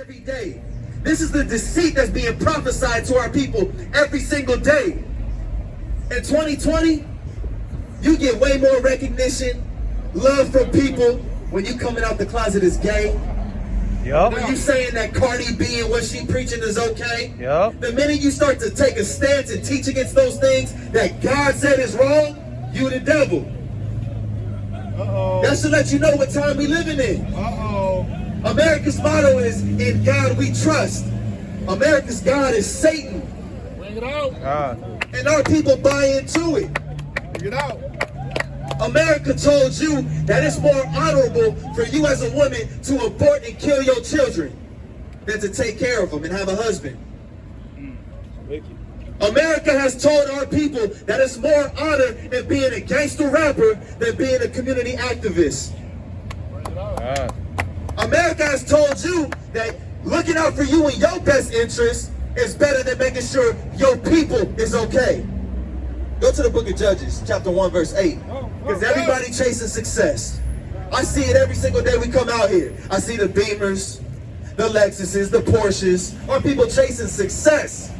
every day. This is the deceit that's being prophesied to our people every single day. In 2020, you get way more recognition, love from people when you coming out the closet as gay. Yep. When you saying that Cardi B and what she preaching is okay. Yep. The minute you start to take a stance and teach against those things that God said is wrong, you the devil. That should let you know what time we living in. America's motto is, in God we trust. America's God is Satan. Bring it out. And our people buy into it. Bring it out. America told you that it's more honorable for you as a woman to abort and kill your children than to take care of them and have a husband. America has told our people that it's more honor in being a gangster rapper than being a community activist. America has told you that looking out for you and your best interest is better than making sure your people is okay. Go to the book of Judges, chapter 1, verse 8. Because everybody chasing success. I see it every single day we come out here. I see the Beamers, the Lexuses, the Porsches. Our people chasing success.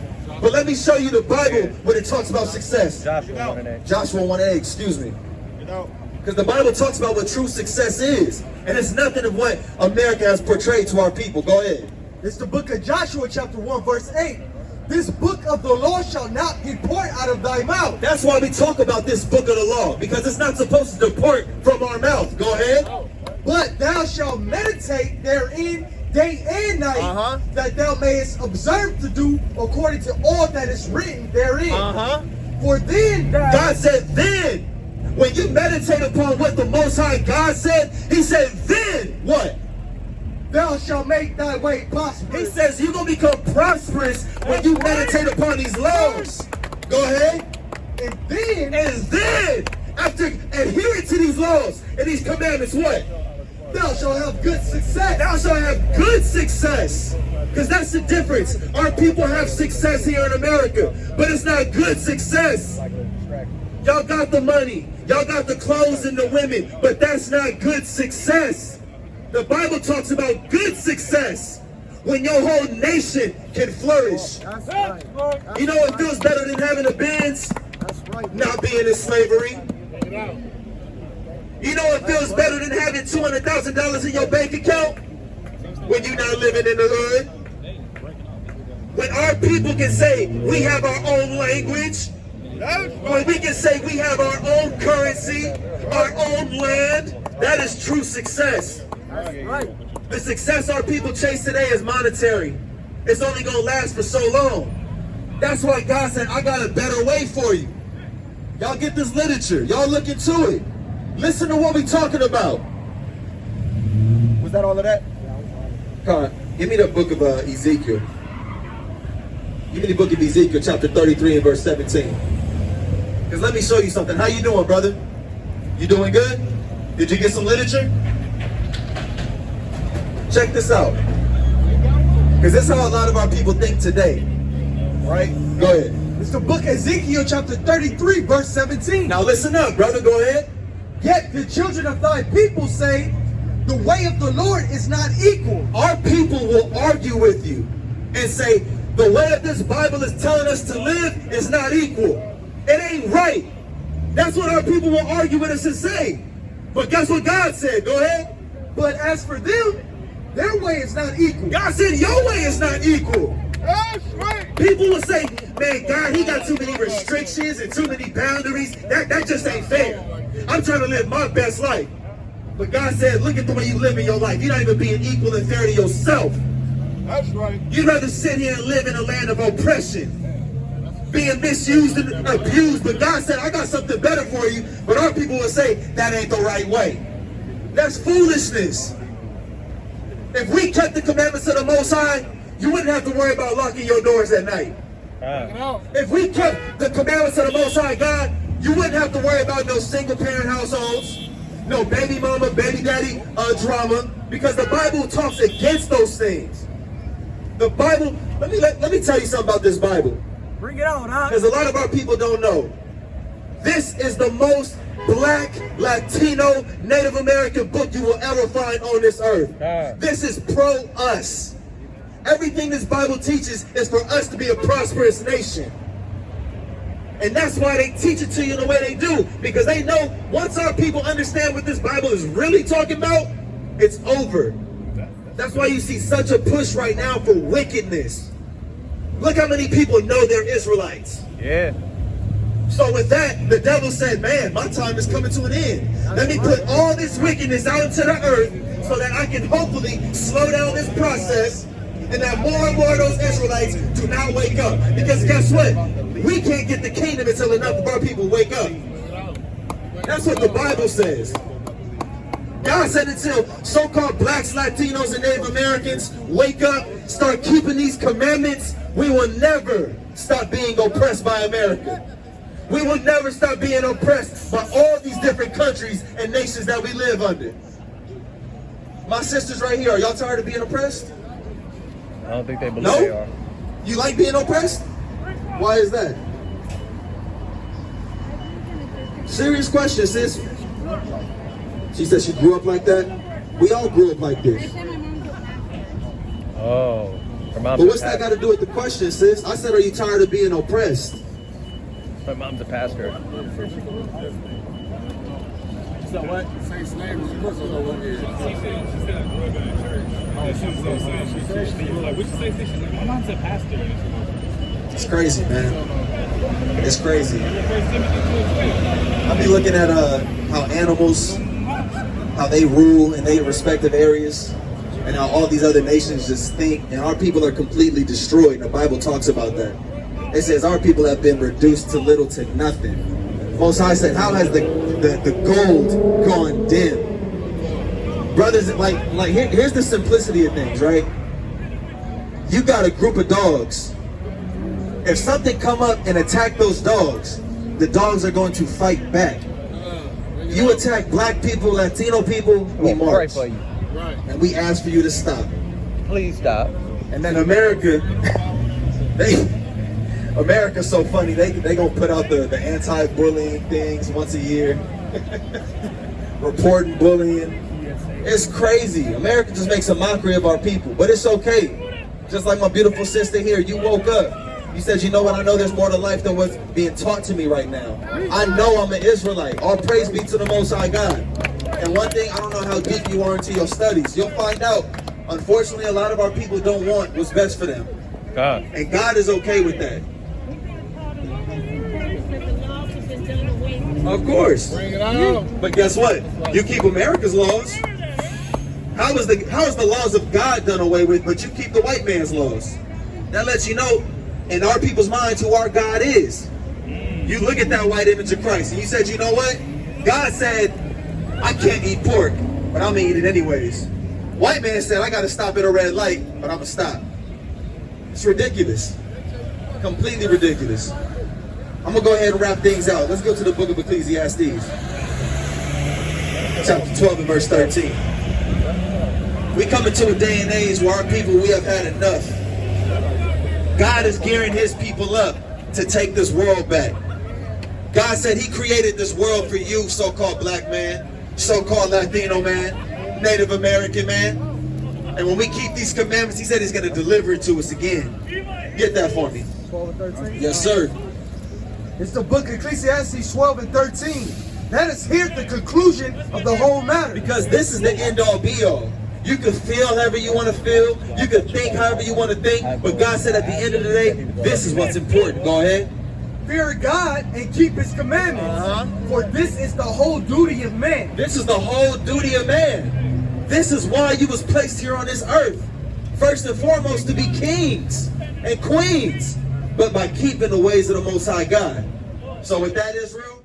But let me show you the Bible when it talks about success. Joshua 1:8. Joshua 1:8, excuse me. Because the Bible talks about what true success is. And it's nothing of what America has portrayed to our people. Go ahead. It's the book of Joshua chapter 1 verse 8. This book of the law shall not depart out of thy mouth. That's why we talk about this book of the law. Because it's not supposed to depart from our mouth. Go ahead. But thou shalt meditate therein day and night, that thou mayest observe to do according to all that is written therein. For then, God said then, when you meditate upon what the Most High God said, He said then what? Thou shalt make thy way prosperous. He says you're going to become prosperous when you meditate upon these laws. Go ahead. And then, after adhering to these laws and these commandments, what? Thou shalt have good success. Thou shalt have good success. Because that's the difference. Our people have success here in America, but it's not good success. Y'all got the money. Y'all got the clothes and the women, but that's not good success. The Bible talks about good success when your whole nation can flourish. That's right. You know what feels better than having a Benz? That's right. Not being in slavery. You know what feels better than having $200,000 in your bank account? When you're not living in the hood. When our people can say we have our own language. When we can say we have our own currency, our own land. That is true success. That's right. The success our people chase today is monetary. It's only going to last for so long. That's why God said, I got a better way for you. Y'all get this literature. Y'all look into it. Listen to what we're talking about. Was that all of that? Come on, give me the book of Ezekiel. Give me the book of Ezekiel, chapter 33 and verse 17. Because let me show you something. How you doing, brother? You doing good? Did you get some literature? Check this out. Because this is how a lot of our people think today. Right? Go ahead. It's the book of Ezekiel chapter 33 verse 17. Now listen up, brother. Go ahead. Yet the children of thy people say, the way of the Lord is not equal. Our people will argue with you and say, the way that this Bible is telling us to live is not equal. It ain't right. That's what our people will argue with us and say. But guess what God said? Go ahead. But as for them, their way is not equal. God said your way is not equal. That's right. People will say, man, God, He got too many restrictions and too many boundaries. That just ain't fair. I'm trying to live my best life. But God said, look at the way you live in your life. You're not even being equal and fair to yourself. That's right. You'd rather sit here and live in a land of oppression, being misused and abused. But God said, I got something better for you. But our people will say, that ain't the right way. That's foolishness. If we kept the commandments of the Most High, you wouldn't have to worry about locking your doors at night. If we kept the commandments of the Most High God, you wouldn't have to worry about no single parent households, no baby mama, baby daddy drama, because the Bible talks against those things. The Bible, let me tell you something about this Bible. Bring it on, huh? Because a lot of our people don't know. This is the most Black, Latino, Native American book you will ever find on this earth. This is pro-us. Everything this Bible teaches is for us to be a prosperous nation. And that's why they teach it to you the way they do. Because they know once our people understand what this Bible is really talking about, it's over. That's why you see such a push right now for wickedness. Look how many people know they're Israelites. Yeah. So with that, the devil said, man, my time is coming to an end. Let me put all this wickedness out into the earth so that I can hopefully slow down this process and that more and more of those Israelites do not wake up. Because guess what? We can't get the kingdom until enough of our people wake up. That's what the Bible says. God said until so-called blacks, Latinos, and Native Americans wake up, start keeping these commandments, we will never stop being oppressed by America. We will never stop being oppressed by all these different countries and nations that we live under. My sisters right here, are y'all tired of being oppressed? I don't think they believe No? they are. You like being oppressed? Why is that? Serious question, sis. She said she grew up like that. We all grew up like this. Oh. Her mom's But what's a that got pastor. to do with the question, sis? I said, are you tired of being oppressed? My mom's a pastor. So what? Say slavery was Muslim over here. My mom's a pastor. It's crazy, man. It's crazy. I be looking at how animals, how they rule in their respective areas, and how all these other nations just think, and our people are completely destroyed. The Bible talks about that. It says our people have been reduced to little to nothing. Most High said, how has the gold gone dim? Brothers, here's the simplicity of things, right? You got a group of dogs. If something come up and attack those dogs, the dogs are going to fight back. You attack black people, Latino people, we We'll pray march. for you. Right. And we ask for you to stop. Please stop. And then America, America's so funny. They gonna put out the anti-bullying things once a year, reporting bullying. It's crazy. America just makes a mockery of our people, but it's okay. Just like my beautiful sister here, you woke up. You said, you know what? I know there's more to life than what's being taught to me right now. I know I'm an Israelite. All praise be to the Most High God. And one thing, I don't know how deep you are into your studies. You'll find out. Unfortunately, a lot of our people don't want what's best for them. God. And God is okay with that. Of course. Bring it out. But guess what? You keep America's laws. How is the laws of God done away with, but you keep the white man's laws? That lets you know, in our people's minds, who our God is. You look at that white image of Christ, and you said, you know what? God said, I can't eat pork, but I'm gonna eat it anyways. White man said, I gotta stop at a red light, but I'm gonna stop. It's ridiculous. Completely ridiculous. I'm gonna go ahead and wrap things out. Let's go to the book of Ecclesiastes. Chapter 12 and verse 13. We come into a day and age where our people, we have had enough. God is gearing his people up to take this world back. God said he created this world for you, so-called black man, so-called Latino man, Native American man. And when we keep these commandments, he said he's going to deliver it to us again. Get that for me. 12 and 13. Yes, sir. It's the book of Ecclesiastes 12 and 13. That is here the conclusion of the whole matter. Because this is the end-all, be-all. You can feel however you want to feel. You can think however you want to think. But God said at the end of the day, this is what's important. Go ahead. Fear God and keep his commandments. For this is the whole duty of man. This is the whole duty of man. This is why you was placed here on this earth. First and foremost, to be kings and queens. But by keeping the ways of the Most High God. So with that, Israel,